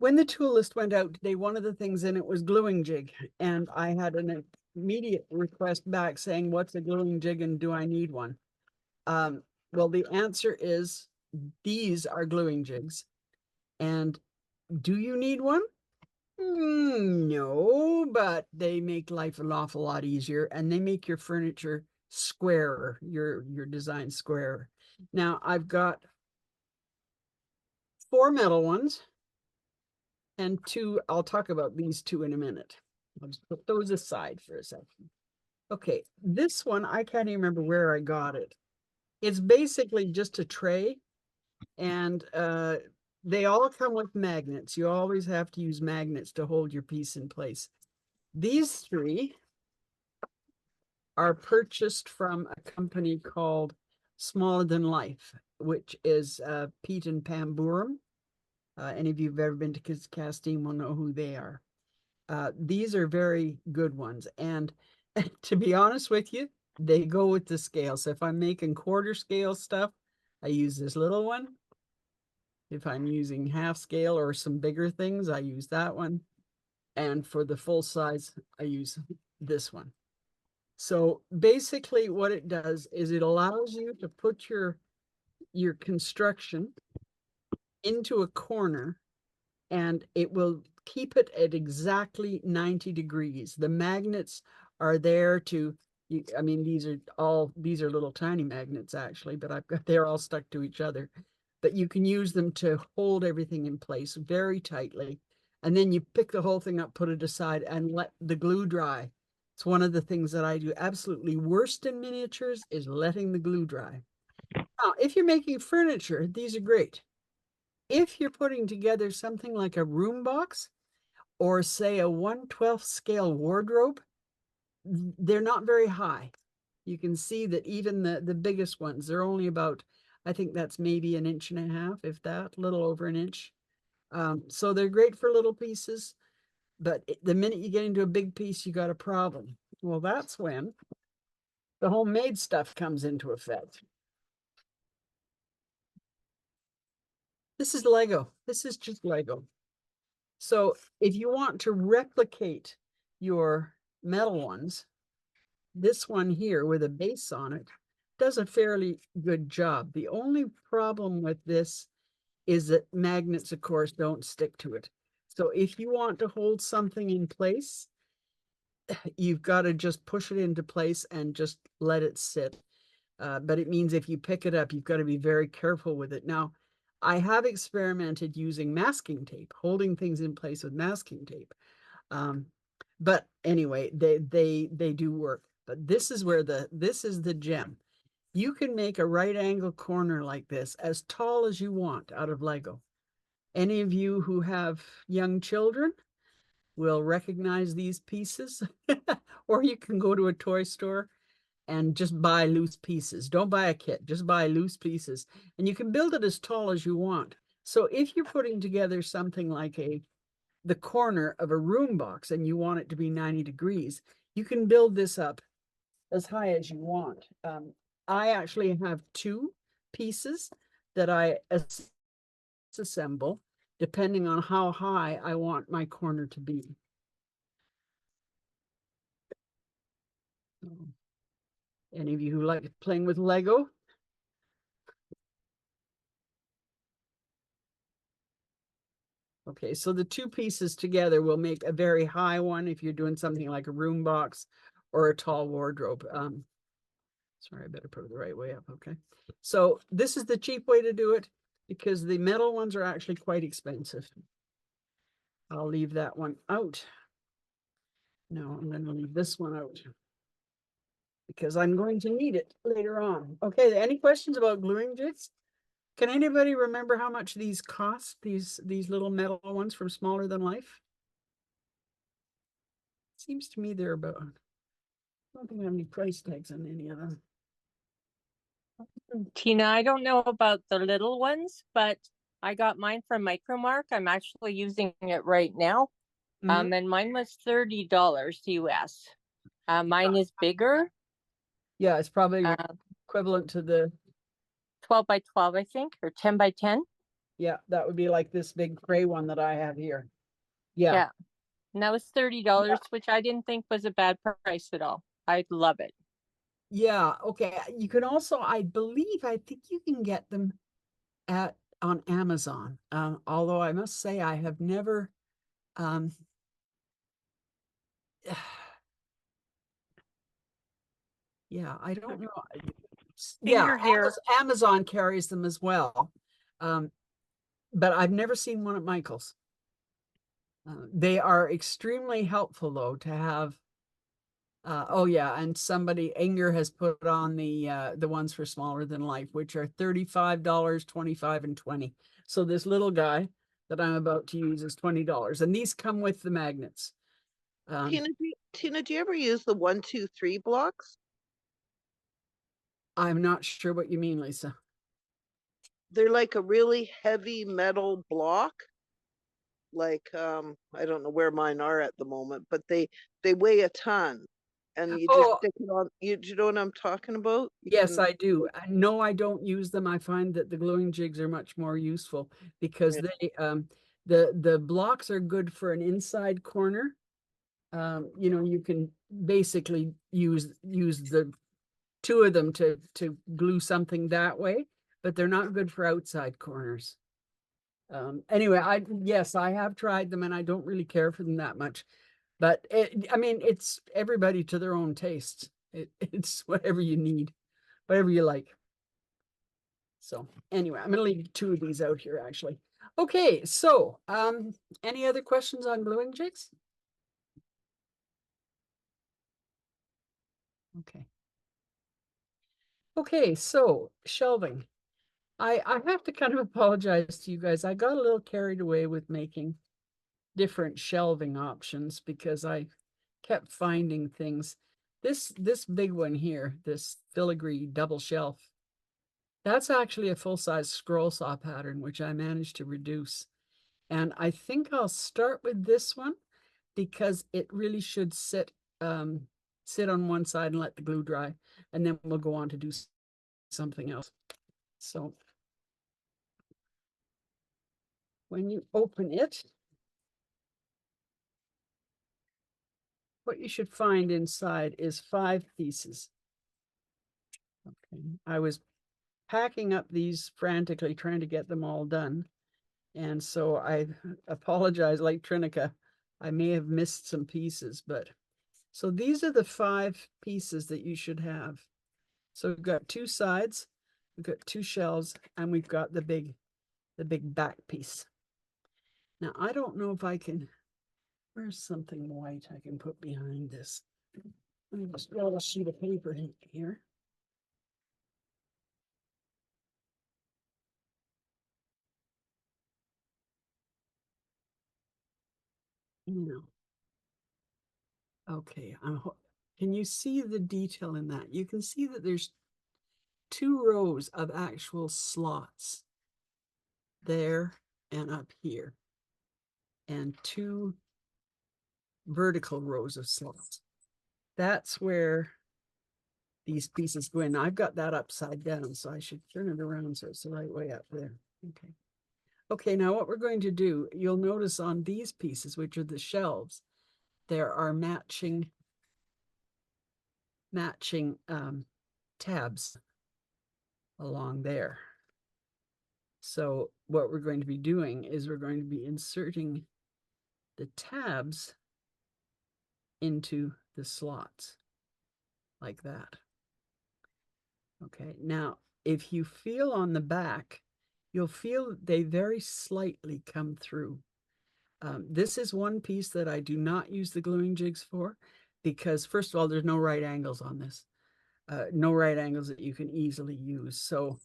When the tool list went out today, one of the things in it was gluing jig, and I had an immediate request back saying, what's a gluing jig and do I need one? Well, the answer is these are gluing jigs. And do you need one? No, but they make life an awful lot easier, and they make your furniture squarer, your design squarer. Now I've got 4 metal ones and 2. I'll talk about these 2 in a minute. I'll just put those aside for a second. Okay, this one, I can't even remember where I got it. It's basically just a tray, and they all come with magnets. You always have to use magnets to hold your piece in place. These 3 are purchased from a company called Smaller Than Life, which is Pete and Pam Boerum. Any of you who've ever been to Castine will know who they are. These are very good ones. And to be honest with you, they go with the scale. So if I'm making quarter scale stuff, I use this little one. If I'm using half scale or some bigger things, I use that one. And for the full size, I use this one. So basically what it does is it allows you to put your construction into a corner, and it will keep it at exactly 90 degrees. The magnets are there to, I mean, these are little tiny magnets actually, but they're all stuck to each other. But you can use them to hold everything in place very tightly. And then you pick the whole thing up, put it aside, and let the glue dry. It's one of the things that I do absolutely worst in miniatures is letting the glue dry. Now, if you're making furniture, these are great. If you're putting together something like a room box or say a 1/12 scale wardrobe, they're not very high. You can see that even the biggest ones, they're only about, I think that's maybe 1.5 inches, if that, a little over 1 inch. So they're great for little pieces, but the minute you get into a big piece, you got a problem. Well, that's when the homemade stuff comes into effect. This is Lego. This is just Lego. So if you want to replicate your metal ones, this one here with a base on it does a fairly good job. The only problem with this is that magnets, of course, don't stick to it. So if you want to hold something in place, you've got to just push it into place and just let it sit. But it means if you pick it up, you've got to be very careful with it. Now, I have experimented using masking tape, holding things in place with masking tape. But anyway, they do work. But this is where this is the gem. You can make a right angle corner like this as tall as you want out of Lego. Any of you who have young children will recognize these pieces, or you can go to a toy store and just buy loose pieces. Don't buy a kit, just buy loose pieces. And you can build it as tall as you want. So if you're putting together something like the corner of a room box and you want it to be 90 degrees, you can build this up as high as you want. I actually have 2 pieces that I assemble depending on how high I want my corner to be. Any of you who like playing with Lego? Okay, so the 2 pieces together will make a very high one if you're doing something like a room box or a tall wardrobe. Sorry, I better put it the right way up. Okay, so this is the cheap way to do it because the metal ones are actually quite expensive. I'll leave that one out. No, I'm going to leave this one out because I'm going to need it later on. Okay, any questions about gluing jigs? Can anybody remember how much these cost, these little metal ones from Smaller Than Life? Seems to me they're about, I don't think I have any price tags on any of them. Tina, I don't know about the little ones, but I got mine from Micromark. I'm actually using it right now. And mine was $30 US. Mine is bigger. Yeah, it's probably equivalent to the 12 by 12, I think, or 10 by 10. Yeah, that would be like this big gray one that I have here. Yeah. Yeah. And that was $30, which I didn't think was a bad price at all. I love it. Yeah, okay. You can also, I believe, I think you can get them at on Amazon. Although I must say I have never um yeah, I don't know. Yeah, Finger here. Amazon carries them as well. Um, but I've never seen one at Michael's. They are extremely helpful though to have. Oh yeah, and somebody Anger has put on the ones for smaller than life, which are $35, 25, and 20. So this little guy that I'm about to use is $20, and these come with the magnets. Tina, do you ever use the 1, 2, 3 blocks? I'm not sure what you mean, Lisa. They're like a really heavy metal block. Like I don't know where mine are at the moment, but they weigh a ton, and you just Oh, stick it on. You know what I'm talking about? You yes, can. I do. No, I don't use them. I find that the gluing jigs are much more useful because Yeah. the blocks are good for an inside corner. You know, you can basically use the two of them to glue something that way, but they're not good for outside corners. Anyway, yes, I have tried them and I don't really care for them that much. But I mean, it's everybody to their own tastes. It's whatever you need, whatever you like. So anyway, I'm gonna leave two of these out here actually. Okay, so any other questions on gluing jigs? Okay. Okay, so shelving. I have to kind of apologize to you guys. I got a little carried away with making different shelving options because I kept finding things. This big one here, this filigree double shelf, that's actually a full-size scroll saw pattern, which I managed to reduce. And I think I'll start with this one because it really should sit on one side and let the glue dry, and then we'll go on to do something else. So when you open it, what you should find inside is 5 pieces. Okay. I was packing up these frantically, trying to get them all done. And so I apologize, like Trinica. I may have missed some pieces, but so these are the 5 pieces that you should have. So we've got 2 sides, we've got 2 shelves, and we've got the big back piece. Now I don't know if I can, where's something white I can put behind this? Let me just roll a sheet of paper in here. No. Okay, can you see the detail in that? You can see that there's 2 rows of actual slots there and up here, and 2 vertical rows of slots. That's where these pieces go in. I've got that upside down, so I should turn it around so it's the right way up there. Okay. Okay, now what we're going to do, you'll notice on these pieces, which are the shelves, there are matching tabs along there. So what we're going to be doing is we're going to be inserting the tabs into the slots like that. Okay, now if you feel on the back, you'll feel they very slightly come through. This is one piece that I do not use the gluing jigs for because first of all, there's no right angles on this. No right angles that you can easily use. So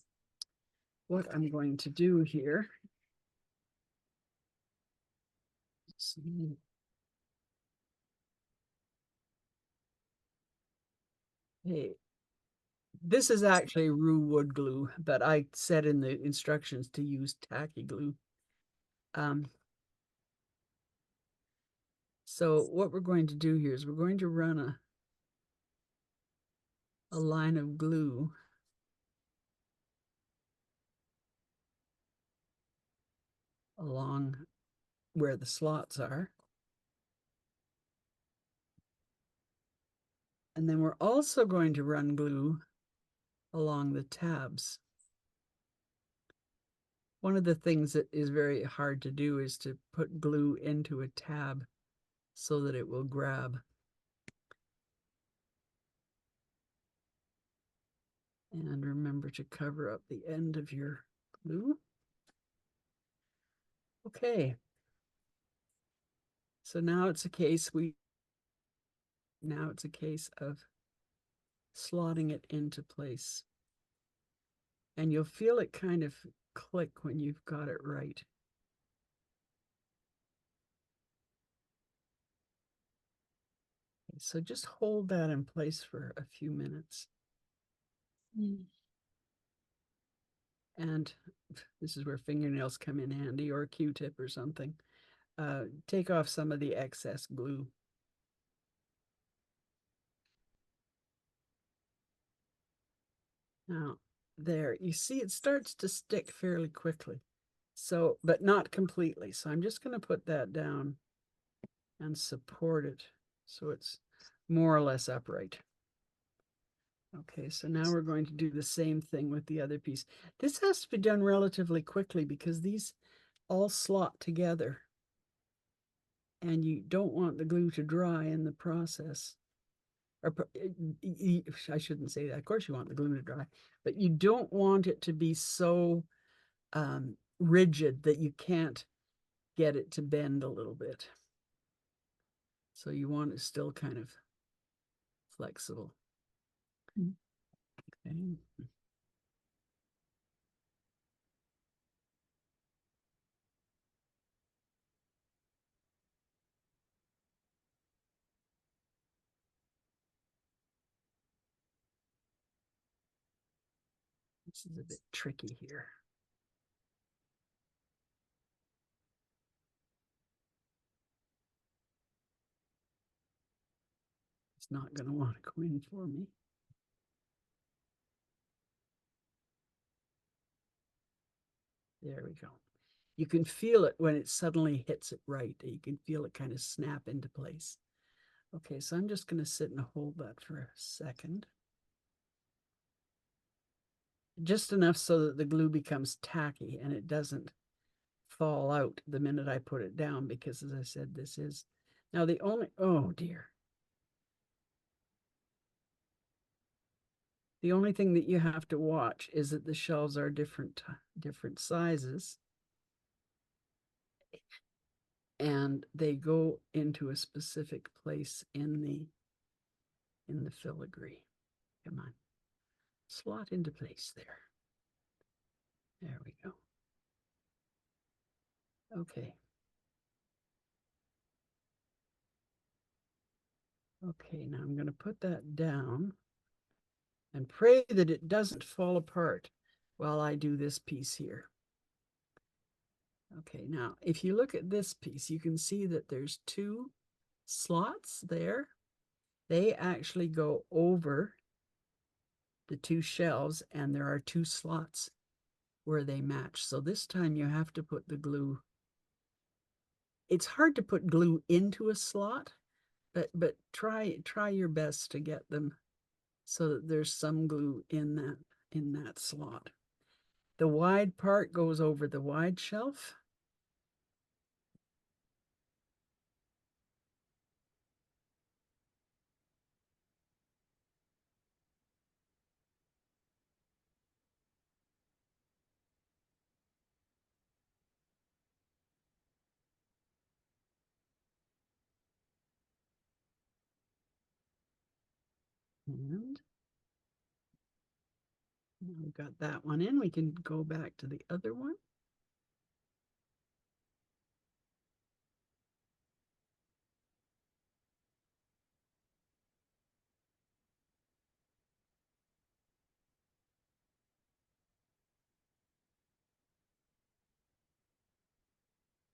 what I'm going to do here, hey, this is actually Rue wood glue, but I said in the instructions to use tacky glue. So what we're going to do here is we're going to run a line of glue along where the slots are. And then we're also going to run glue along the tabs. One of the things that is very hard to do is to put glue into a tab so that it will grab. And remember to cover up the end of your glue. Okay. So now it's a case of slotting it into place. And you'll feel it kind of click when you've got it right. So just hold that in place for a few minutes. And this is where fingernails come in handy, or a Q-tip or something. Take off some of the excess glue. Now, there, you see it starts to stick fairly quickly. So, but not completely. So I'm just going to put that down and support it so it's more or less upright. Okay, so now we're going to do the same thing with the other piece. This has to be done relatively quickly because these all slot together. And you don't want the glue to dry in the process. Or I shouldn't say that. Of course you want the glue to dry, but you don't want it to be so rigid that you can't get it to bend a little bit. So you want it still kind of flexible. Okay. This is a bit tricky here. It's not going to want to go in for me. There we go. You can feel it when it suddenly hits it right. You can feel it kind of snap into place. Okay, so I'm just going to sit and hold that for a second. Just enough so that the glue becomes tacky and it doesn't fall out the minute I put it down, because as I said, this is now the only, oh dear. The only thing that you have to watch is that the shelves are different sizes. And they go into a specific place in the filigree. Come on. Slot into place there. There we go. Okay. Okay, now I'm going to put that down and pray that it doesn't fall apart while I do this piece here. Okay, now if you look at this piece, you can see that there's two slots there. They actually go over the two shelves, and there are two slots where they match. So this time you have to put the glue. It's hard to put glue into a slot, but try your best to get them so that there's some glue in that slot. The wide part goes over the wide shelf. And now we've got that one in. We can go back to the other one.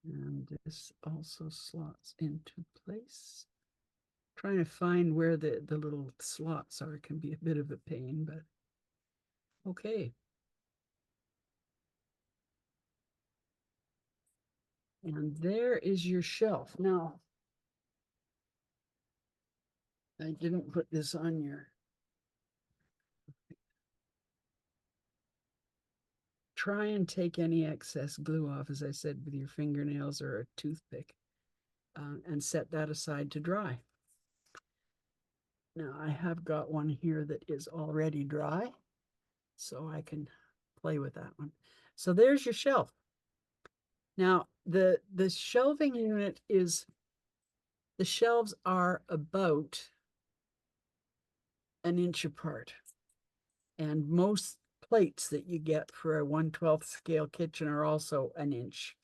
And this also slots into place. Trying to find where the little slots are can be a bit of a pain, but okay. And there is your shelf. Now, I didn't put this on your. Try and take any excess glue off, as I said, with your fingernails or a toothpick, and set that aside to dry. Now, I have got one here that is already dry, so I can play with that one. So there's your shelf. Now, the shelving unit is, the shelves are about an inch apart. And most plates that you get for a 1/12 scale kitchen are also an inch.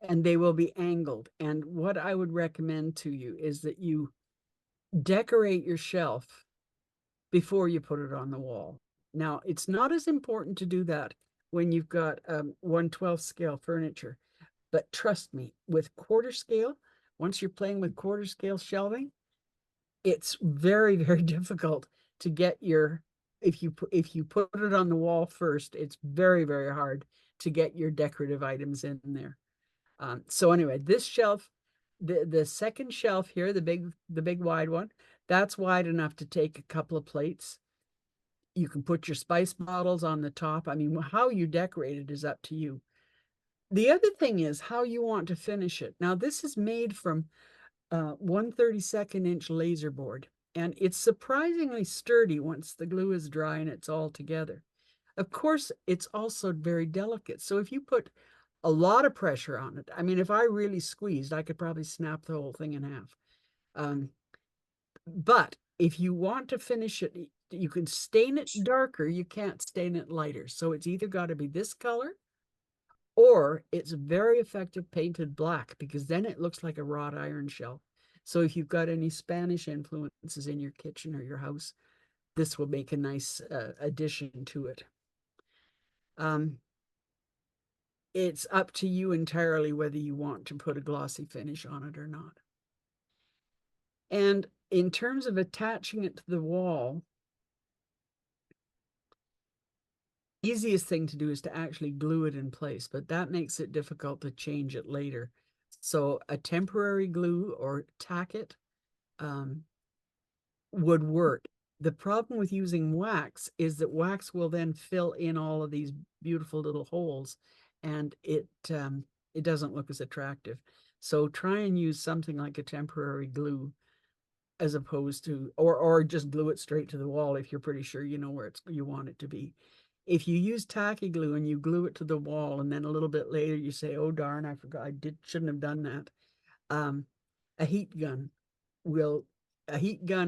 And they will be angled. And what I would recommend to you is that you decorate your shelf before you put it on the wall. Now, it's not as important to do that when you've got 1/12 scale furniture. But trust me, with quarter scale, once you're playing with quarter scale shelving, it's very, very difficult to get your, if you put it on the wall first, it's very, very hard to get your decorative items in there. So anyway, this shelf, the second shelf here, the big wide one, that's wide enough to take a couple of plates. You can put your spice bottles on the top. I mean, how you decorate it is up to you. The other thing is how you want to finish it. Now, this is made from 1/32 inch laser board, and it's surprisingly sturdy once the glue is dry and it's all together. Of course, it's also very delicate. So if you put a lot of pressure on it, I mean, if I really squeezed, I could probably snap the whole thing in half. But if you want to finish it, you can stain it darker. You can't stain it lighter. So it's either got to be this color, or it's very effective painted black, because then it looks like a wrought iron shelf. So if you've got any Spanish influences in your kitchen or your house, this will make a nice addition to it. It's up to you entirely whether you want to put a glossy finish on it or not. And in terms of attaching it to the wall, easiest thing to do is to actually glue it in place, but that makes it difficult to change it later. So a temporary glue or tack it would work. The problem with using wax is that wax will then fill in all of these beautiful little holes, and it doesn't look as attractive. So try and use something like a temporary glue, as opposed to, or just glue it straight to the wall if you're pretty sure you know where you want it to be. If you use tacky glue and you glue it to the wall, and then a little bit later you say, "Oh darn, I forgot, shouldn't have done that," a heat gun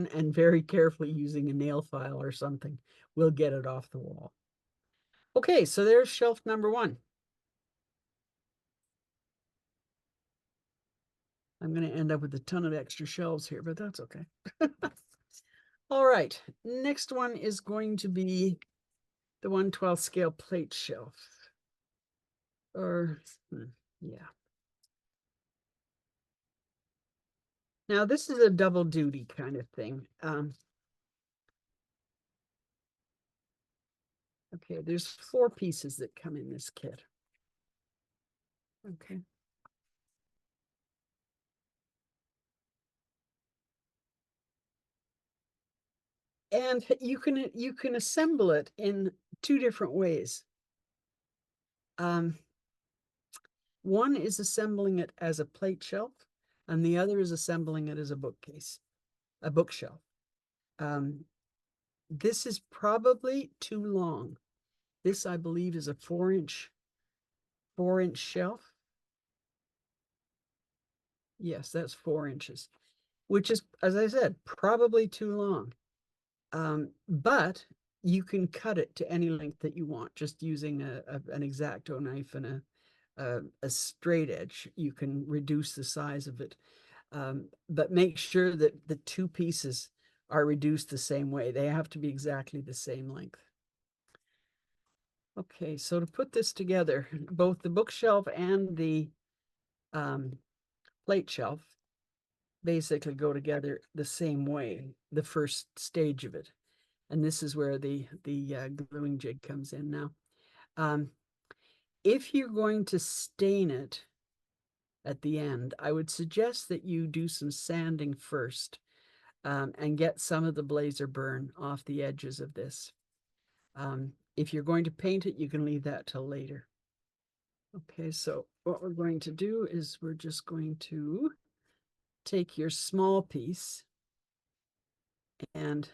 and very carefully using a nail file or something will get it off the wall. Okay, so there's shelf number 1. I'm going to end up with a ton of extra shelves here, but that's okay. All right, next one is going to be the 1/12 scale plate shelf. Yeah. Now this is a double duty kind of thing. Okay, there's 4 pieces that come in this kit. Okay. And you can assemble it in 2 different ways. One is assembling it as a plate shelf, and the other is assembling it as a bookshelf. This is probably too long. This, I believe, is a 4-inch shelf. Yes, that's 4 inches, which is, as I said, probably too long. But you can cut it to any length that you want, just using an X-Acto knife and a straight edge. You can reduce the size of it, but make sure that the 2 pieces are reduced the same way. They have to be exactly the same length. Okay, so to put this together, both the bookshelf and the plate shelf basically go together the same way, the first stage of it. And this is where the gluing jig comes in now. If you're going to stain it, at the end, I would suggest that you do some sanding first, and get some of the blazer burn off the edges of this. If you're going to paint it, you can leave that till later. Okay, so what we're going to do is we're just going to take your small piece and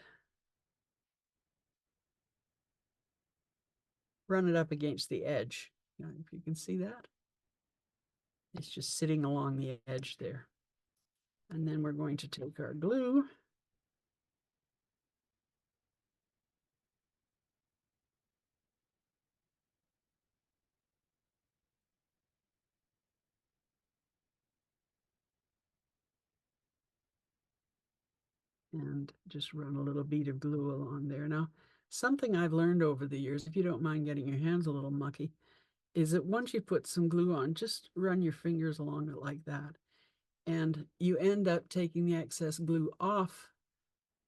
run it up against the edge. If you can see that, it's just sitting along the edge there. And then we're going to take our glue and just run a little bead of glue along there. Now, something I've learned over the years, if you don't mind getting your hands a little mucky, is that once you put some glue on, just run your fingers along it like that. And you end up taking the excess glue off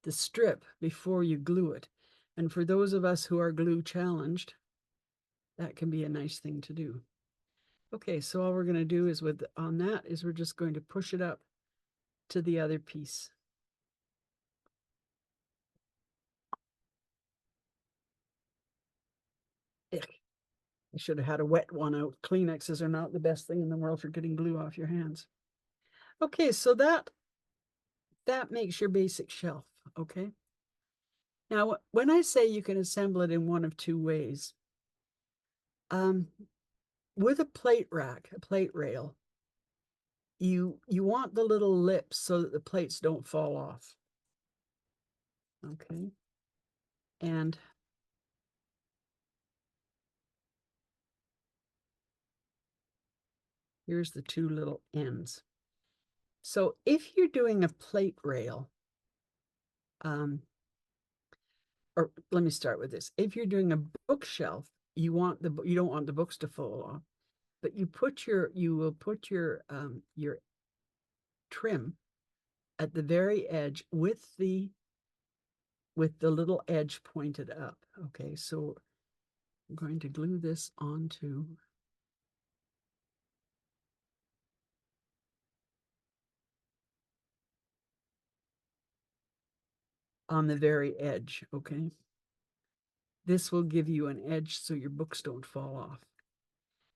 the strip before you glue it. And for those of us who are glue challenged, that can be a nice thing to do. Okay, so all we're going to do is on that is we're just going to push it up to the other piece. I should have had a wet one out. Kleenexes are not the best thing in the world for getting glue off your hands. Okay, so that makes your basic shelf, okay? Now, when I say you can assemble it in one of two ways, with a plate rack, a plate rail, you want the little lips so that the plates don't fall off. Okay. And here's the two little ends. So if you're doing a plate rail, or let me start with this. If you're doing a bookshelf, you don't want the books to fall off, but you will put your trim at the very edge with the little edge pointed up. Okay, so I'm going to glue this onto on the very edge, okay? This will give you an edge so your books don't fall off.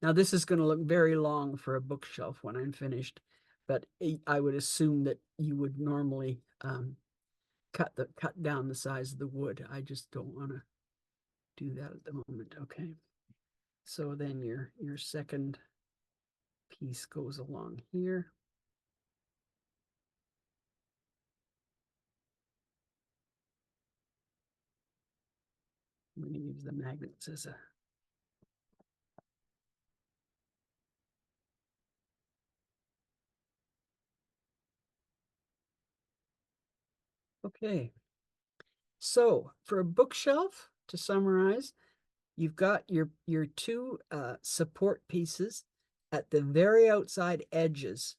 Now, this is going to look very long for a bookshelf when I'm finished, but I would assume that you would normally cut down the size of the wood. I just don't want to do that at the moment, okay? So then your second piece goes along here. I'm going to use the magnets as a okay. So for a bookshelf, to summarize, you've got your two support pieces at the very outside edges.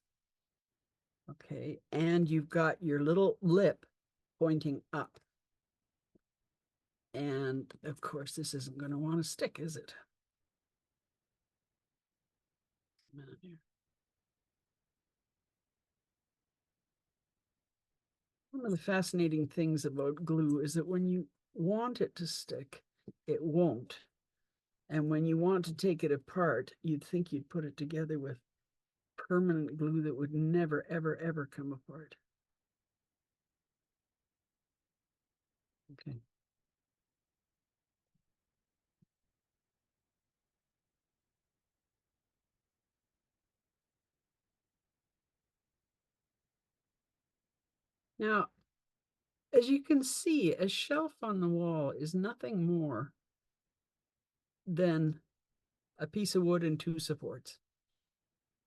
Okay, and you've got your little lip pointing up. And of course, this isn't going to want to stick, is it? One of the fascinating things about glue is that when you want it to stick, it won't. And when you want to take it apart, you'd think you'd put it together with permanent glue that would never, ever, ever come apart. Okay. Now, as you can see, a shelf on the wall is nothing more than a piece of wood and two supports.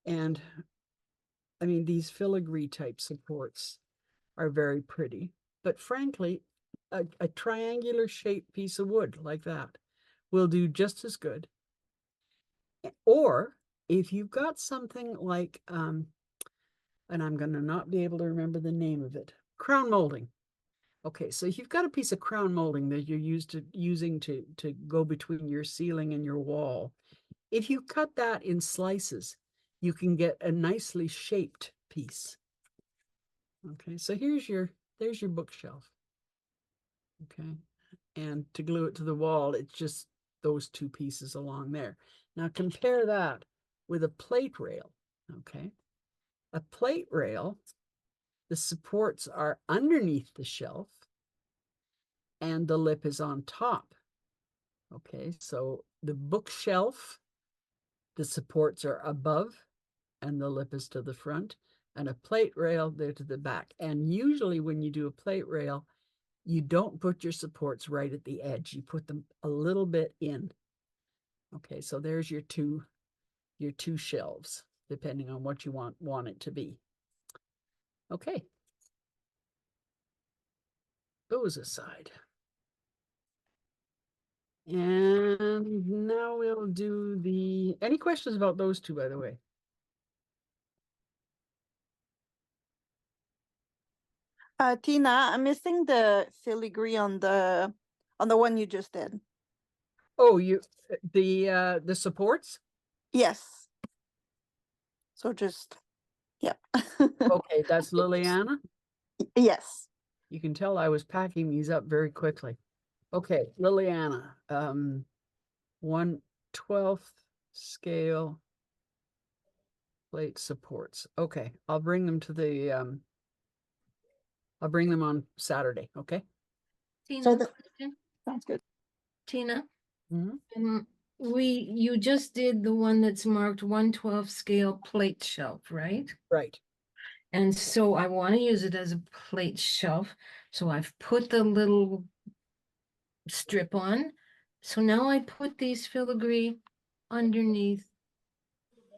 And I mean, these filigree type supports are very pretty, but frankly, a triangular shaped piece of wood like that will do just as good. Or if you've got something like, and I'm going to not be able to remember the name of it, crown molding. Okay, so you've got a piece of crown molding that you're using to go between your ceiling and your wall. If you cut that in slices, you can get a nicely shaped piece. Okay, so there's your bookshelf. Okay, and to glue it to the wall, it's just those two pieces along there. Now compare that with a plate rail. Okay, a plate rail, the supports are underneath the shelf and the lip is on top. Okay, so the bookshelf, the supports are above and the lip is to the front, and a plate rail, they're to the back. And usually when you do a plate rail, you don't put your supports right at the edge. You put them a little bit in. Okay, so there's your two shelves, depending on what you want it to be. Okay. Those aside. And now we'll do any questions about those two, by the way? Tina, I'm missing the filigree on the one you just did. Oh, the supports? Yes. So just, yeah. Okay, that's Liliana. Yes. You can tell I was packing these up very quickly. Okay, Liliana, 1/12 scale plate supports. Okay, I'll bring them I'll bring them on Saturday, okay? So Tina, sounds good. Tina, Mhm. you just did the one that's marked 1/12 scale plate shelf, right? Right. And so I want to use it as a plate shelf. So I've put the little strip on. So now I put these filigree underneath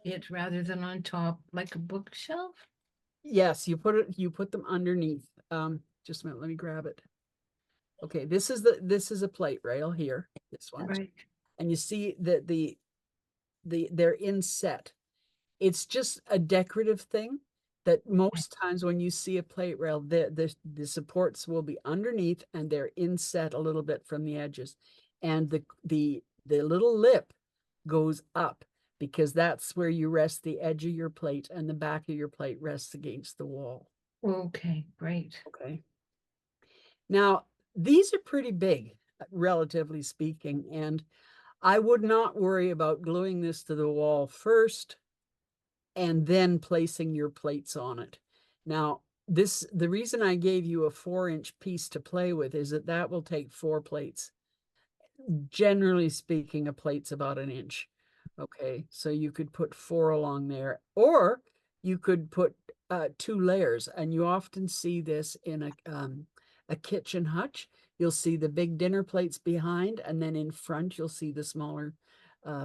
it rather than on top like a bookshelf. Yes, you put them underneath. Just a minute, let me grab it. Okay, this is a plate rail here, this one. Right. And you see that they're inset. It's just a decorative thing that most times when you see a plate rail, the supports will be underneath and they're inset a little bit from the edges. And the little lip goes up because that's where you rest the edge of your plate and the back of your plate rests against the wall. Okay, great. Okay. Now, these are pretty big, relatively speaking, and I would not worry about gluing this to the wall first and then placing your plates on it. Now, the reason I gave you a 4-inch piece to play with is that will take 4 plates. Generally speaking, a plate's about 1 inch. Okay, so you could put 4 along there, or you could put 2 layers, and you often see this in a kitchen hutch. You'll see the big dinner plates behind, and then in front you'll see the smaller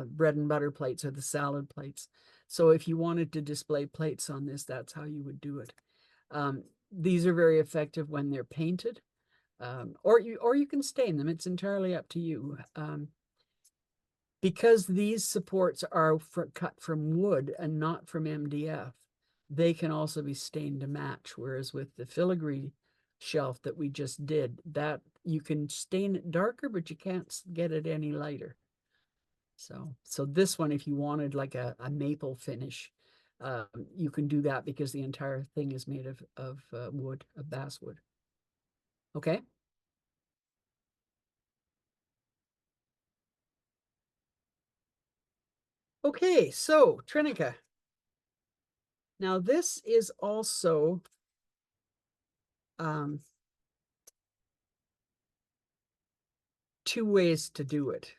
bread and butter plates or the salad plates. So if you wanted to display plates on this, that's how you would do it. These are very effective when they're painted, or you can stain them. It's entirely up to you. Because these supports are cut from wood and not from MDF, they can also be stained to match. Whereas with the filigree shelf that we just did, that you can stain it darker, but you can't get it any lighter. So this one, if you wanted like a maple finish, you can do that because the entire thing is made of wood, of basswood. Okay. Okay, so Trinica. Now this is also two ways to do it.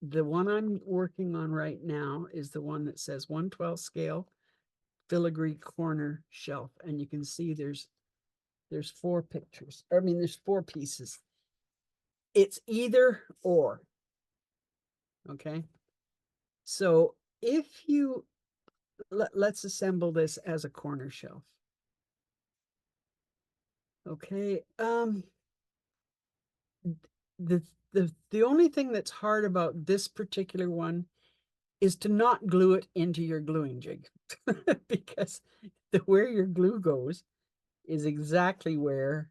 The one I'm working on right now is the one that says 1/12 scale filigree corner shelf. And you can see there's 4 pictures. I mean, there's 4 pieces. It's either or. Okay. So if you let's assemble this as a corner shelf. Okay. The only thing that's hard about this particular one is to not glue it into your gluing jig because where your glue goes is exactly where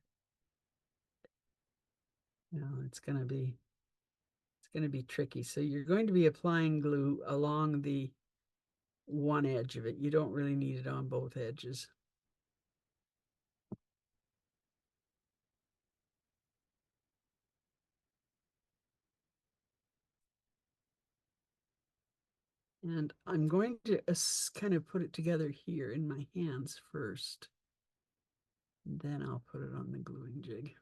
it's going to be tricky. So you're going to be applying glue along the one edge of it. You don't really need it on both edges. And I'm going to kind of put it together here in my hands first. Then I'll put it on the gluing jig.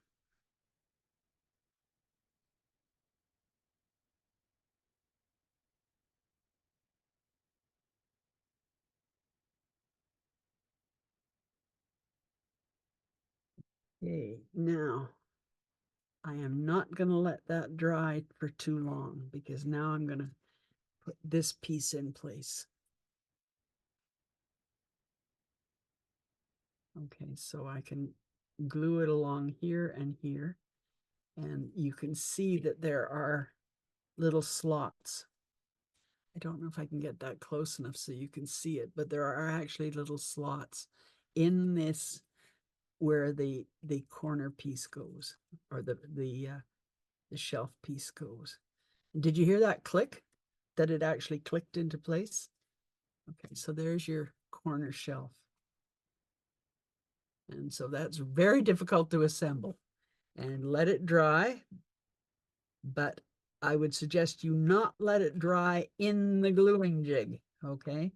Okay, now I am not going to let that dry for too long because now I'm going to put this piece in place. Okay, so I can glue it along here and here, and you can see that there are little slots. I don't know if I can get that close enough so you can see it, but there are actually little slots in this where the corner piece goes, or the shelf piece goes. Did you hear that click? That it actually clicked into place? Okay, so there's your corner shelf. And so that's very difficult to assemble. And let it dry, but I would suggest you not let it dry in the gluing jig, okay?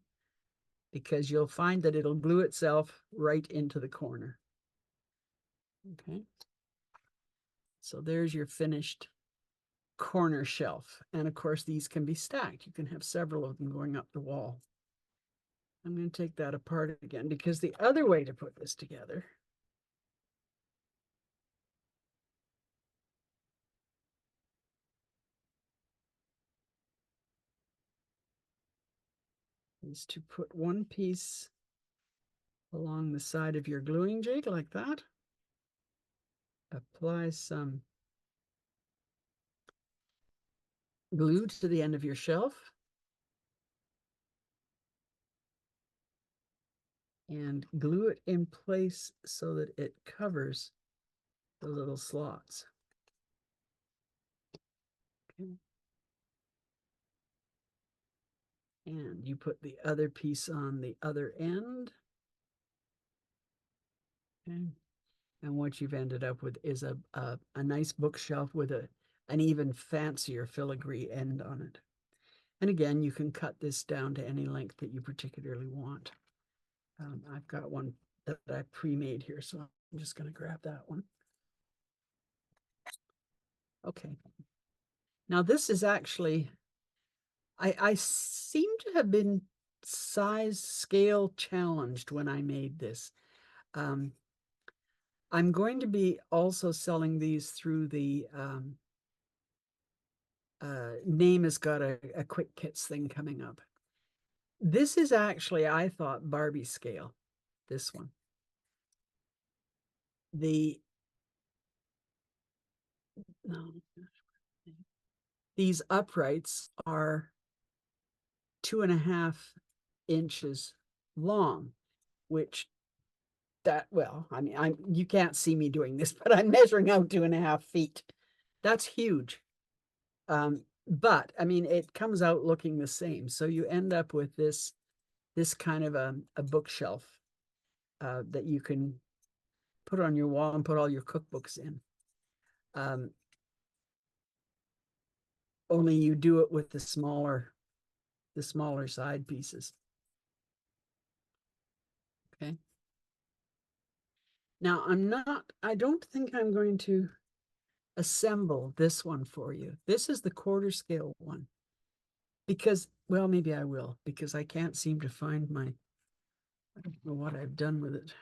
Because you'll find that it'll glue itself right into the corner. Okay. So there's your finished corner shelf. And of course, these can be stacked. You can have several of them going up the wall. I'm going to take that apart again because the other way to put this together is to put one piece along the side of your gluing jig like that. Apply some glue to the end of your shelf. And glue it in place so that it covers the little slots. Okay. And you put the other piece on the other end. Okay. And what you've ended up with is a nice bookshelf with an even fancier filigree end on it. And again, you can cut this down to any length that you particularly want. I've got one that I pre-made here, so I'm just going to grab that one. Okay. Now this is actually, I seem to have been size scale challenged when I made this. I'm going to be also selling these through the Name has got a quick kits thing coming up. This is actually, I thought, Barbie scale, this one. These uprights are 2.5 inches long, which well, I mean, you can't see me doing this, but I'm measuring out 2.5 feet. That's huge. But I mean, it comes out looking the same. So you end up with this kind of a bookshelf that you can put on your wall and put all your cookbooks in. Only you do it with the smaller side pieces. Okay. Now I don't think I'm going to assemble this one for you. This is the quarter scale one. Because, well, maybe I will, because I can't seem to find I don't know what I've done with it.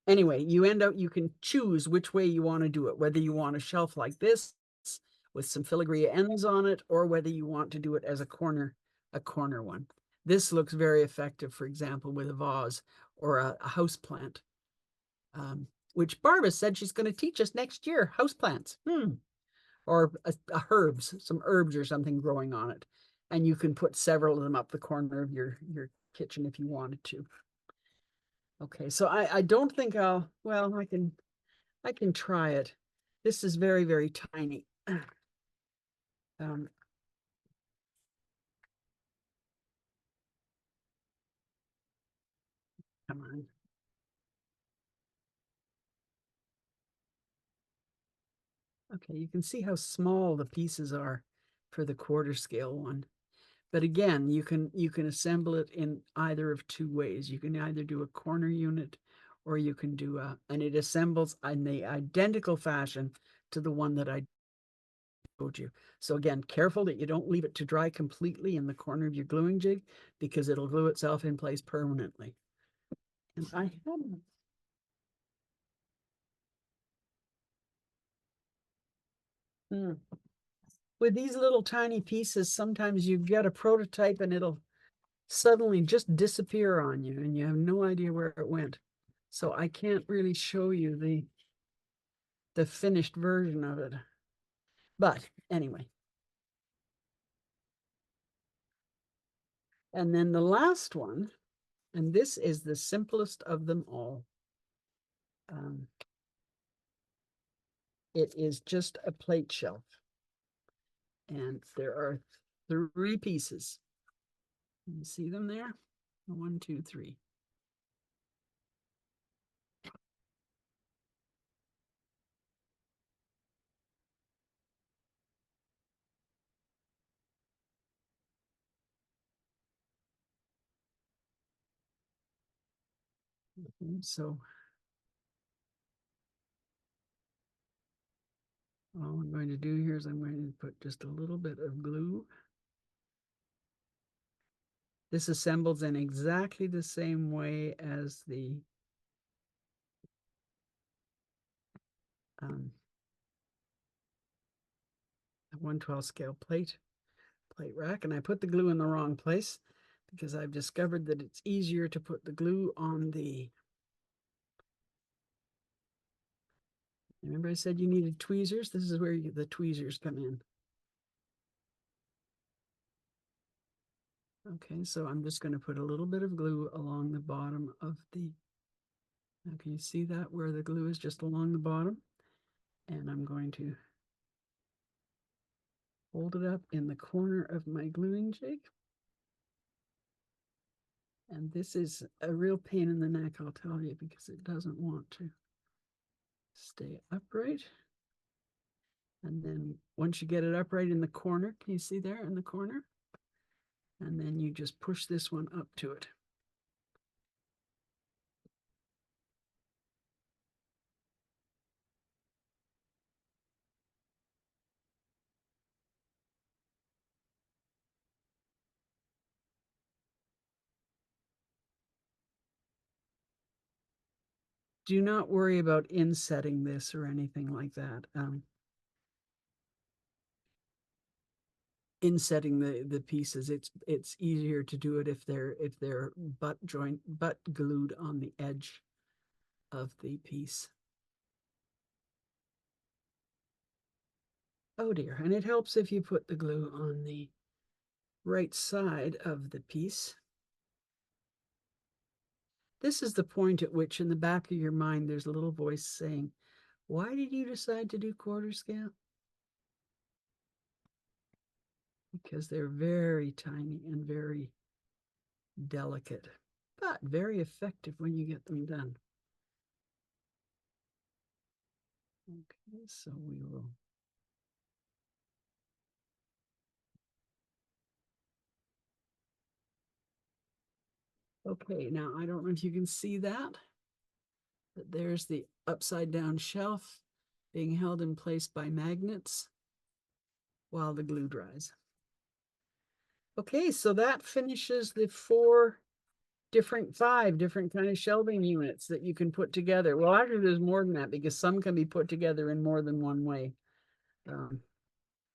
Anyway, you can choose which way you want to do it, whether you want a shelf like this with some filigree ends on it, or whether you want to do it as a corner one. This looks very effective, for example, with a vase or a house plant, which Barbara said she's going to teach us next year, house plants. Or herbs, some herbs or something growing on it. And you can put several of them up the corner of your kitchen if you wanted to. Okay, so I don't think well, I can try it. This is very, very tiny. Come on. Okay, you can see how small the pieces are for the quarter scale one. But again, you can assemble it in either of two ways. You can either do a corner unit or you can do and it assembles in the identical fashion to the one that I showed you. So again, careful that you don't leave it to dry completely in the corner of your gluing jig because it'll glue itself in place permanently. And I had with these little tiny pieces, sometimes you get a prototype and it'll suddenly just disappear on you and you have no idea where it went. So I can't really show you the finished version of it. But anyway. And then the last one, and this is the simplest of them all. It is just a plate shelf. And there are 3 pieces. You see them there? 1, 2, 3. So all I'm going to do here is I'm going to put just a little bit of glue. This assembles in exactly the same way as the 1/12 scale plate rack, and I put the glue in the wrong place because I've discovered that it's easier to put the glue on the. Remember I said you needed tweezers? This is where the tweezers come in. Okay, so I'm just going to put a little bit of glue along the bottom of the. Now can you see that where the glue is just along the bottom? And I'm going to hold it up in the corner of my gluing jig. And this is a real pain in the neck, I'll tell you, because it doesn't want to stay upright. And then once you get it upright in the corner, can you see there in the corner? And then you just push this one up to it. Do not worry about insetting this or anything like that. Insetting the pieces, it's easier to do it if they're butt glued on the edge of the piece. Oh dear, and it helps if you put the glue on the right side of the piece. This is the point at which in the back of your mind there's a little voice saying, why did you decide to do quarter scale? Because they're very tiny and very delicate, but very effective when you get them done. Okay, so we will. Okay, now I don't know if you can see that, but there's the upside down shelf being held in place by magnets while the glue dries. Okay, so that finishes the 5 different kind of shelving units that you can put together. Well, actually there's more than that because some can be put together in more than one way.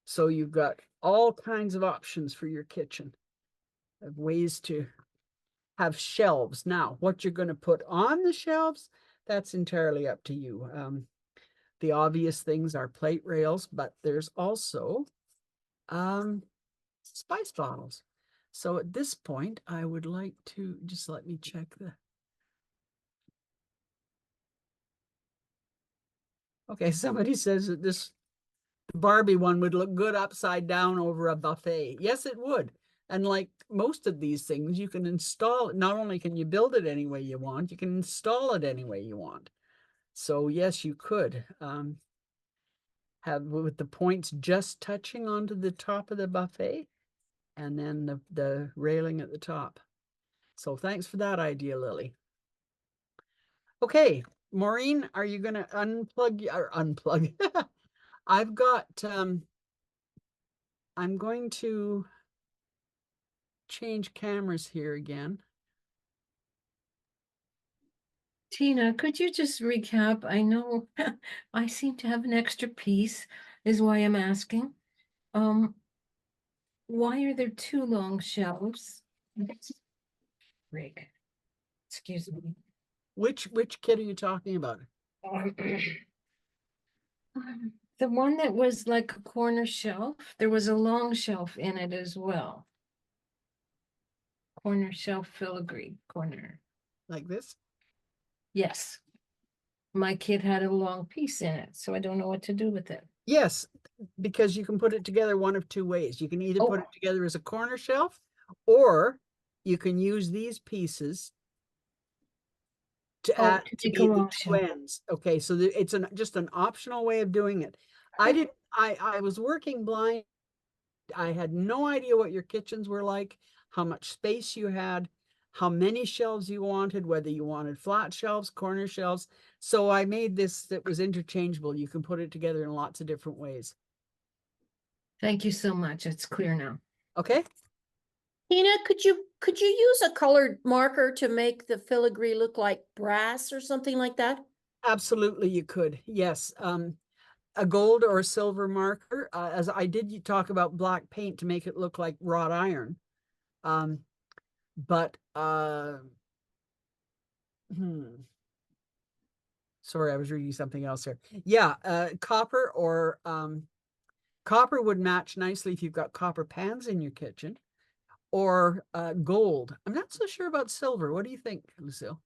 So you've got all kinds of options for your kitchen of ways to have shelves. Now, what you're going to put on the shelves, that's entirely up to you. The obvious things are plate rails, but there's also spice bottles. So at this point, I would like to just let me check the. Okay, somebody says that this Barbie one would look good upside down over a buffet. Yes, it would. And like most of these things, you can install it. Not only can you build it any way you want, you can install it any way you want. So yes, you could have with the points just touching onto the top of the buffet and then the railing at the top. So thanks for that idea, Lily. Okay, Maureen, are you gonna unplug or unplug? I've got I'm going to change cameras here again. Tina, could you just recap? I know I seem to have an extra piece, is why I'm asking. Why are there two long shelves? Rick, excuse me. Which kit are you talking about? The one that was like a corner shelf, there was a long shelf in it as well. Corner shelf filigree corner. Like this? Yes. My kid had a long piece in it, so I don't know what to do with it. Yes, because you can put it together one of two ways. You can either put it together as a corner shelf, or you can use these pieces to add to make be a the long two shelf. ends. Okay, so it's just an optional way of doing it. I was working blind. I had no idea what your kitchens were like, how much space you had, how many shelves you wanted, whether you wanted flat shelves, corner shelves. So I made this that was interchangeable. You can put it together in lots of different ways. Thank you so much. It's clear now. Okay. Tina, could you use a colored marker to make the filigree look like brass or something like that? Absolutely, you could. Yes. A gold or silver marker, as I did, you talk about black paint to make it look like wrought iron. But sorry, I was reading something else here. Yeah, copper or copper would match nicely if you've got copper pans in your kitchen, or gold. I'm not so sure about silver. What do you think, Lucille?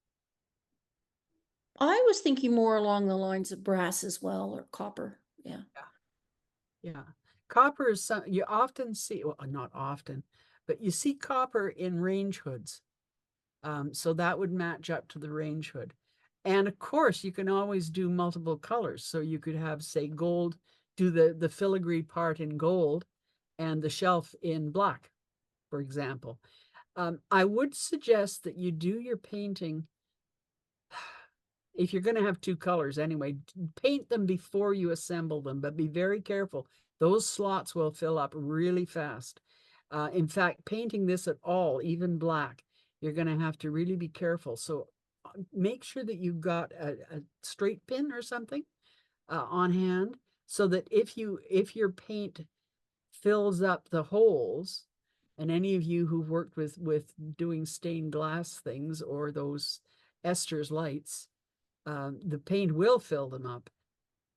I was thinking more along the lines of brass as well, or copper. Yeah. Yeah. Copper is some you often see, well, not often, but you see copper in range hoods. So that would match up to the range hood. And of course, you can always do multiple colors. So you could have, say, gold, do the filigree part in gold and the shelf in black, for example. I would suggest that you do your painting, if you're going to have two colors anyway, paint them before you assemble them, but be very careful. Those slots will fill up really fast. In fact, painting this at all, even black, you're going to have to really be careful. So make sure that you've got a straight pin or something on hand, so that if your paint fills up the holes, and any of you who've worked with doing stained glass things or those Esther's lights, the paint will fill them up.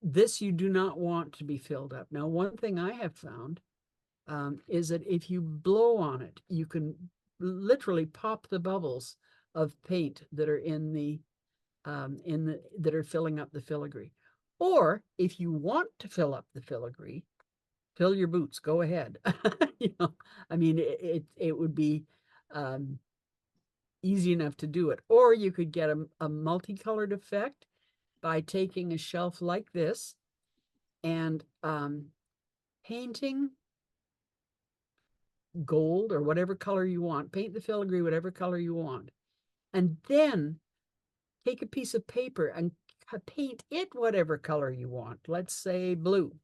This you do not want to be filled up. Now, one thing I have found is that if you blow on it, you can literally pop the bubbles of paint that are that are filling up the filigree. Or if you want to fill up the filigree, fill your boots, go ahead. You know, I mean, it would be easy enough to do it. Or you could get a multicolored effect by taking a shelf like this and painting gold or whatever color you want, paint the filigree whatever color you want, and then take a piece of paper and paint it whatever color you want. Let's say blue.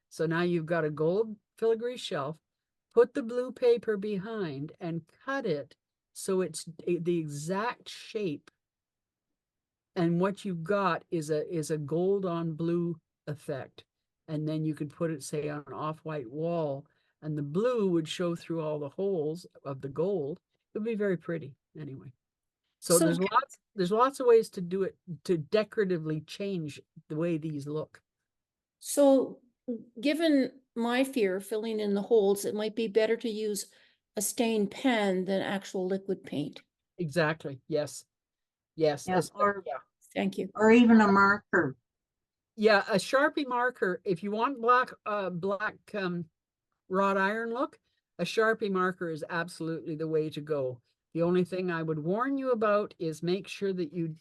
So now you've got a gold filigree shelf, put the blue paper behind and cut it so it's the exact shape. And what you've got is a gold on blue effect. And then you could put it, say, on an off-white wall, and the blue would show through all the holes of the gold. It would be very pretty anyway. So there's lots of ways to do it, to decoratively change the way these look. So given my fear of filling in the holes, it might be better to use a stained pen than actual liquid paint. Exactly. Yes. Yes. Yeah, or, yeah. Thank you. or even a marker. Yeah, a Sharpie marker. If you want black wrought iron look, a Sharpie marker is absolutely the way to go. The only thing I would warn you about is make sure that you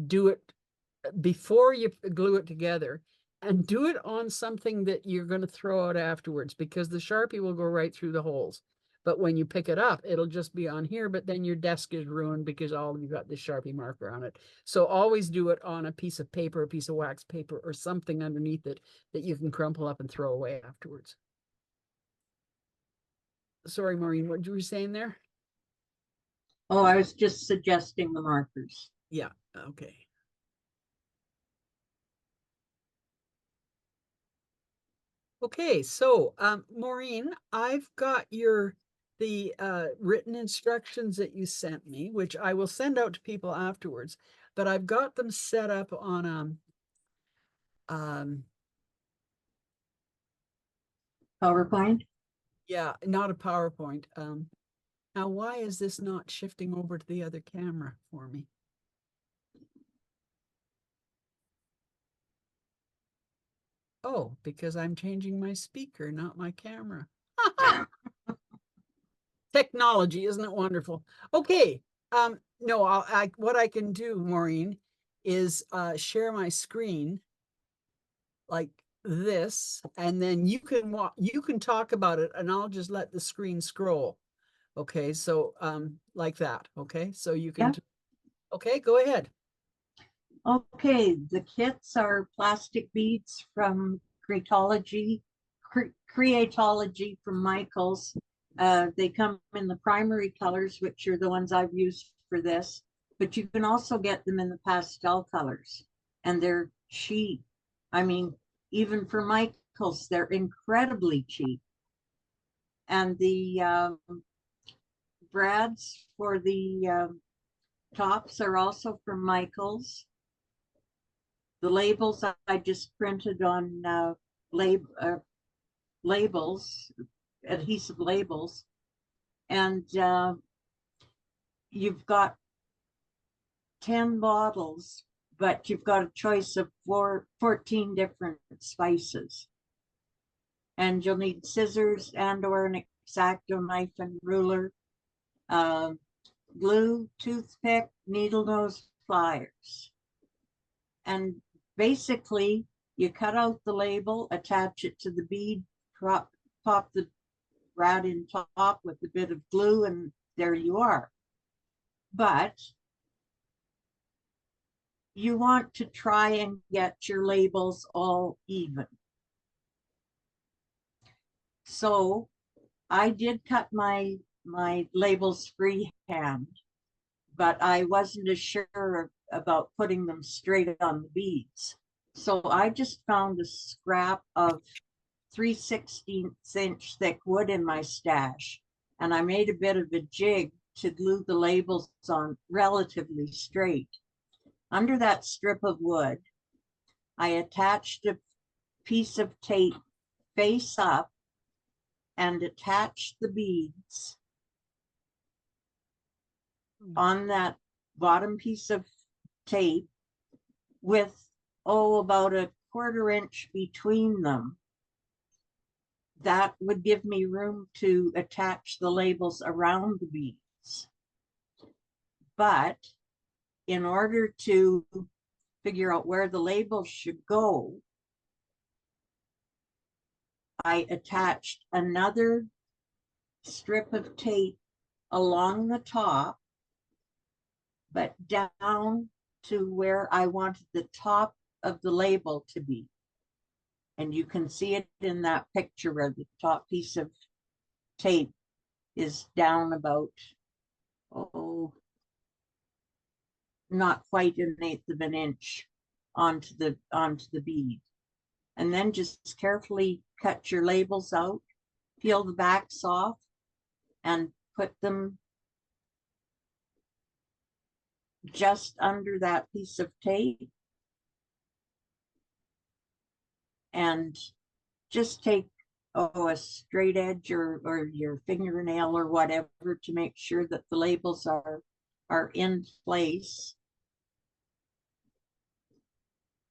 do it before you glue it together, and do it on something that you're going to throw out afterwards, because the Sharpie will go right through the holes. But when you pick it up, it'll just be on here, but then your desk is ruined because all you've got this Sharpie marker on it. So always do it on a piece of paper, a piece of wax paper, or something underneath it that you can crumple up and throw away afterwards. Sorry, Maureen, what you were saying there? Oh, I was just suggesting the markers. Yeah, okay. Okay, so Maureen, I've got the written instructions that you sent me, which I will send out to people afterwards, but I've got them set up on PowerPoint? yeah, not a PowerPoint. Now why is this not shifting over to the other camera for me? Oh, because I'm changing my speaker, not my camera. Technology, isn't it wonderful? Okay. No, what I can do, Maureen, is share my screen like this, and then you can talk about it, and I'll just let the screen scroll. Okay, so like that. Okay, so you can. Okay, go ahead. Okay, the kits are plastic beads from Creatology from Michaels. They come in the primary colors, which are the ones I've used for this, but you can also get them in the pastel colors, and they're cheap. I mean, even for Michaels, they're incredibly cheap. And the brads for the tops are also from Michaels. The labels I just printed on labels, adhesive labels, and you've got 10 bottles, but you've got a choice of 14 different spices. And you'll need scissors and or an X-Acto knife and ruler, glue, toothpick, needle nose, pliers. And basically, you cut out the label, attach it to the bead, pop the brad in top with a bit of glue, and there you are. But you want to try and get your labels all even. So I did cut my labels freehand, but I wasn't as sure about putting them straight on the beads. So I just found a scrap of 3/16" thick wood in my stash, and I made a bit of a jig to glue the labels on relatively straight. Under that strip of wood, I attached a piece of tape face up and attached the beads on that bottom piece of tape with, about a 1/4 inch between them. That would give me room to attach the labels around the beads. But in order to figure out where the labels should go, I attached another strip of tape along the top, but down to where I wanted the top of the label to be. And you can see it in that picture where the top piece of tape is down about, not quite 1/8 of an inch onto the bead. And then just carefully cut your labels out, peel the backs off, and put them just under that piece of tape. And just take a straight edge or your fingernail or whatever to make sure that the labels are in place.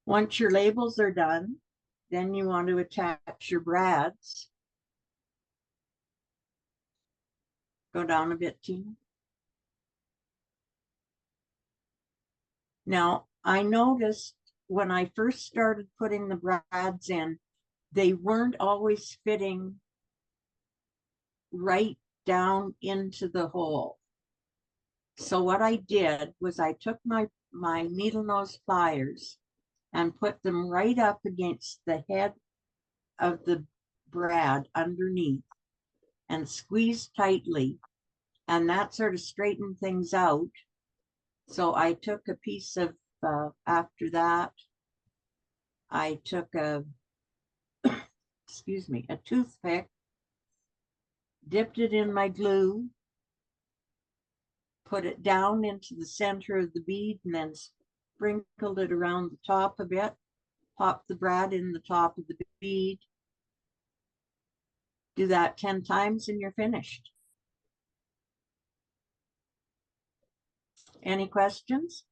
Once your labels are done, then you want to attach your brads. Go down a bit, Tina. Now, I noticed when I first started putting the brads in, they weren't always fitting right down into the hole. So what I did was I took my needle nose pliers and put them right up against the head of the brad underneath and squeezed tightly, and that sort of straightened things out. So I took a piece of, after that, I took a, excuse me, a toothpick, dipped it in my glue, put it down into the center of the bead, and then sprinkled it around the top a bit, popped the brad in the top of the bead. Do that 10 times and you're finished. Any questions?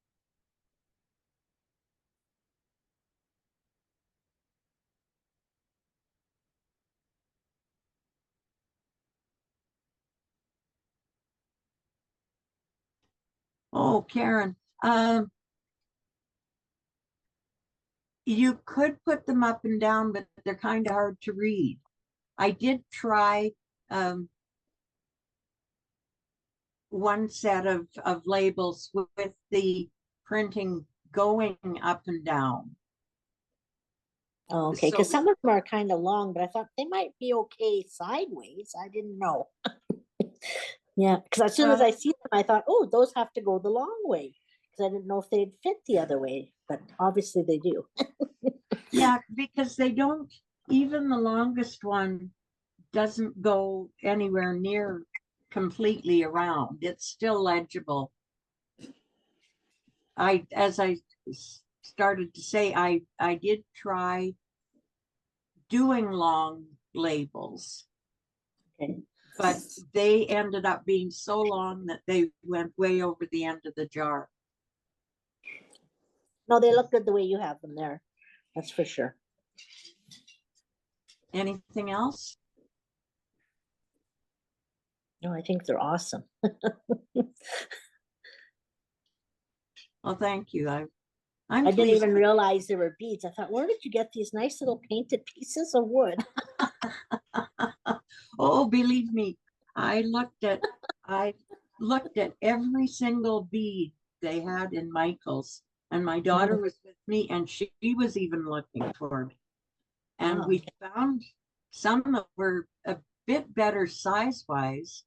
Oh, Karen, you could put them up and down, but they're kind of hard to read. I did try one set of labels with the printing going up and down. Oh, okay, because So- some of them are kind of long, but I thought they might be okay sideways. I didn't know. Yeah, because as soon as I see them, I thought, oh, those have to go the long way. Because I didn't know if they'd fit the other way, but obviously they do. Yeah, because they don't, even the longest one doesn't go anywhere near completely around. It's still legible. As I started to say, I did try doing long labels, Okay. but they ended up being so long that they went way over the end of the jar. No, they look good the way you have them there. That's for sure. Anything else? No, I think they're awesome. Well, thank you. I'm I didn't pleased even with- realize there were beads. I thought, where did you get these nice little painted pieces of wood? Oh, believe me, I looked at every single bead they had in Michael's, and my daughter was with me, and she was even looking for me. And Oh, we found some that were a bit better size-wise,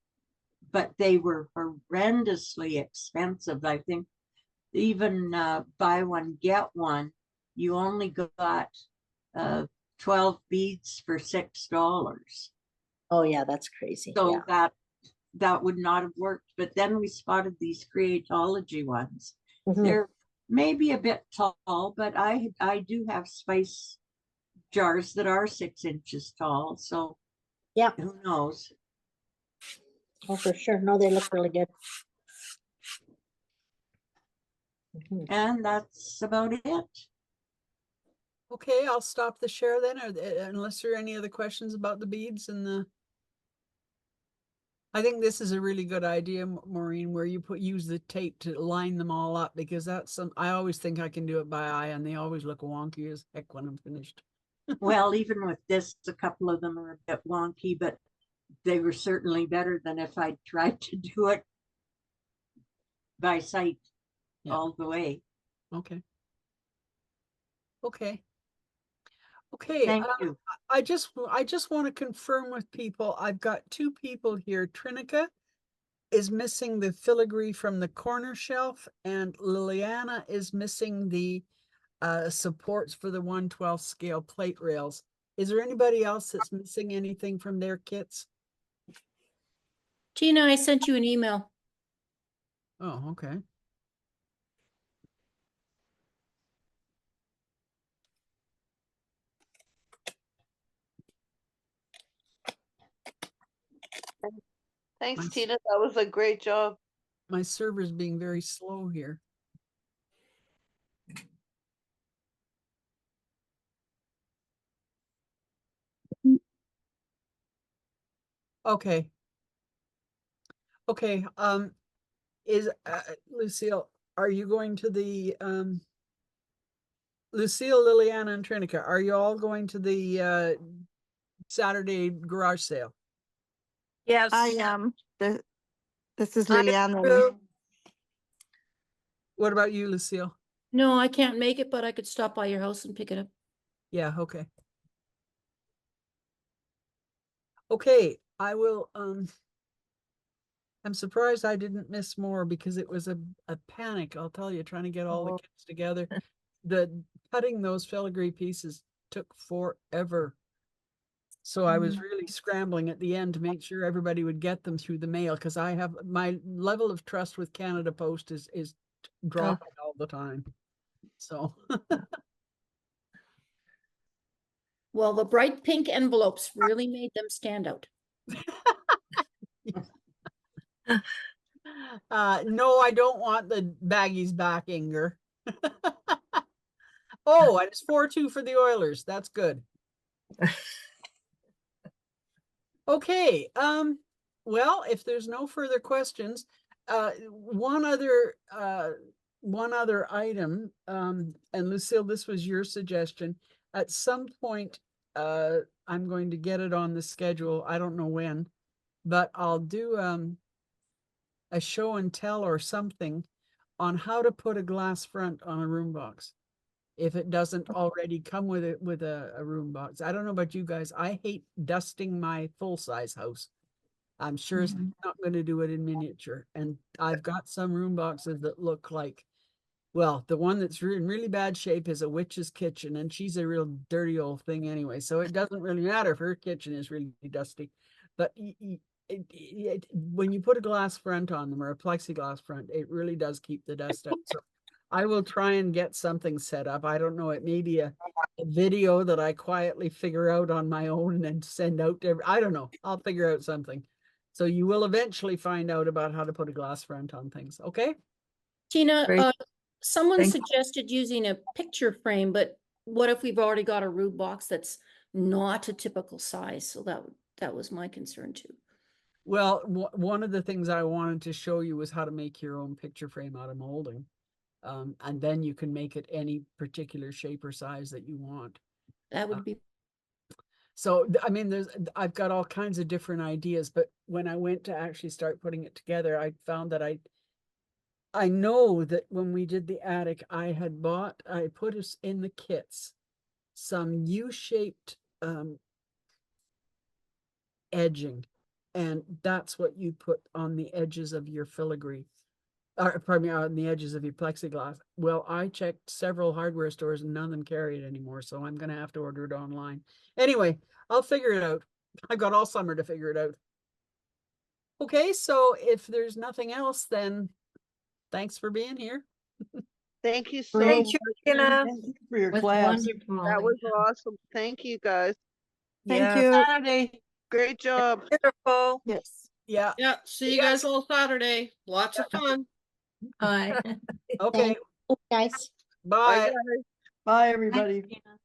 but they were horrendously expensive. I think even buy one, get one, you only got 12 beads for $6. Oh yeah, that's crazy. So Yeah. that would not have worked. But then we spotted these Creatology ones. Mhm. They're maybe a bit tall, but I do have spice jars that are 6 inches tall. So Yeah. who knows? Oh, for sure. No, they look really good. Mhm. And that's about it. Okay, I'll stop the share then, unless there are any other questions about the beads and the. I think this is a really good idea, Maureen, where you use the tape to line them all up, because I always think I can do it by eye and they always look wonky as heck when I'm finished. Well, even with this, a couple of them are a bit wonky, but they were certainly better than if I tried to do it by sight Yeah. all the way. Okay. Okay. Okay. Thank you. I just want to confirm with people. I've got 2 people here. Trinica is missing the filigree from the corner shelf, and Liliana is missing the supports for the 1/12 scale plate rails. Is there anybody else that's missing anything from their kits? Tina, I sent you an email. Oh, okay. Thanks, Nice. Tina. That was a great job. My server's being very slow here. Okay. Okay, Lucille, are you going to the, Lucille, Liliana and Trinica, are you all going to the, Saturday garage sale? Yes. I am, this is I Liliana. approve. What about you, Lucille? No, I can't make it, but I could stop by your house and pick it up. Yeah, okay. Okay, I will, I'm surprised I didn't miss more because it was a panic, I'll tell you, trying to get all the Oh. kids together. The cutting those filigree pieces took forever. So I was really scrambling at the end to make sure everybody would get them through the mail, because I have, my level of trust with Canada Post is dropping all the time. So Well, the bright pink envelopes really made them stand out. no, I don't want the baggies back, Inger. Oh, and it's 4-2 for the Oilers. That's good. Okay, well, if there's no further questions, one other item, and Lucille, this was your suggestion. At some point, I'm going to get it on the schedule. I don't know when, but I'll do a show and tell or something on how to put a glass front on a room box, if it doesn't already come with it with a room box. I don't know about you guys. I hate dusting my full-size house. I'm sure it's not going to do it in miniature. And I've got some room boxes that look like, well, the one that's in really bad shape is a witch's kitchen, and she's a real dirty old thing anyway. So it doesn't really matter if her kitchen is really dusty. But when you put a glass front on them or a plexiglass front, it really does keep the dust out. So I will try and get something set up. I don't know, it may be a video that I quietly figure out on my own and send out to I don't know. I'll figure out something. So you will eventually find out about how to put a glass front on things. Okay. Tina, Great. someone Thank- suggested using a picture frame, but what if we've already got a room box that's not a typical size? So that was my concern too. Well, one of the things I wanted to show you was how to make your own picture frame out of molding. And then you can make it any particular shape or size that you want. That would be So, I mean, I've got all kinds of different ideas, but when I went to actually start putting it together, I found that I know that when we did the attic, I put us in the kits some U-shaped edging, and that's what you put on the edges of your filigree, or pardon me, on the edges of your plexiglass. Well, I checked several hardware stores and none of them carry it anymore, so I'm gonna have to order it online. Anyway, I'll figure it out. I've got all summer to figure it out. Okay, so if there's nothing else, then thanks for being here. Thank you so Thank much. you, Tina. Thank you for your Was class. wonderful. That was awesome. Thank you, guys. Thank Yeah, you. Saturday. Great job. Beautiful. Yes. yeah, Yeah, see you guys all Saturday. Lots of fun. Hi. okay, Thank you, guys. Bye, bye. guys. Bye, everybody. Tina.